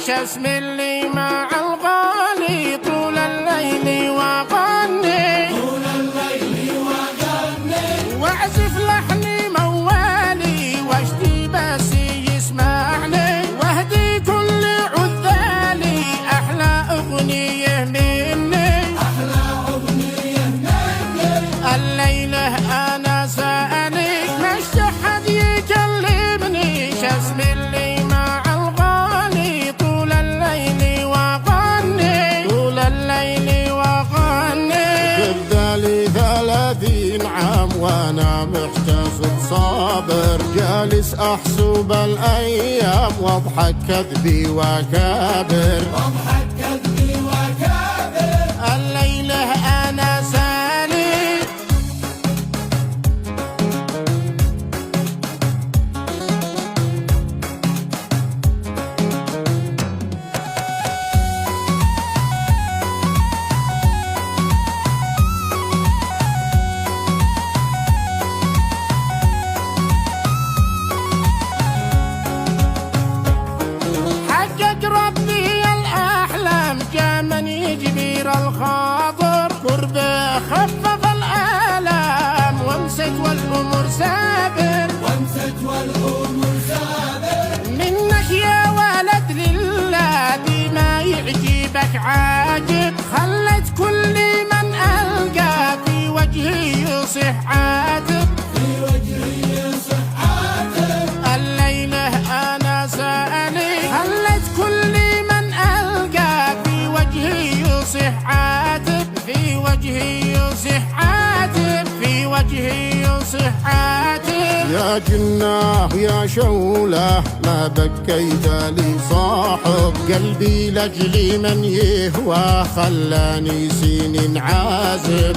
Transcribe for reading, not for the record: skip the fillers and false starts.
شاسم اللي مع الغالي طول الليل وغني واعزف لحني موالي واشتي بس يسمعني واهدي كل عذالي احلى اغنيه مني الليله انا سالك مش حد يكلمني شاسم اللي مع الغالي طول الليل وغني قبالي 30 عام وانا محتفظ صابر جالس احسب الايام واضحك كذبي وكابر الليله انا سالك ربي الأحلام جامن يجبر الخاطر قربه خفف الآلام وامسك والأمور سابر منك يا ولد لله بما يعجبك عاجب خلت كل من ألقى في وجهي يصح عاتب الليلة أنا سألي خلت كل من ألقى في وجهي يصح عاتب في وجهي يصح عاتب في وجهي يصح عاتب يا جناه يا شوله ما بكيت لي صاحب قلبي لاجلي من يهوى خلاني سنين عازب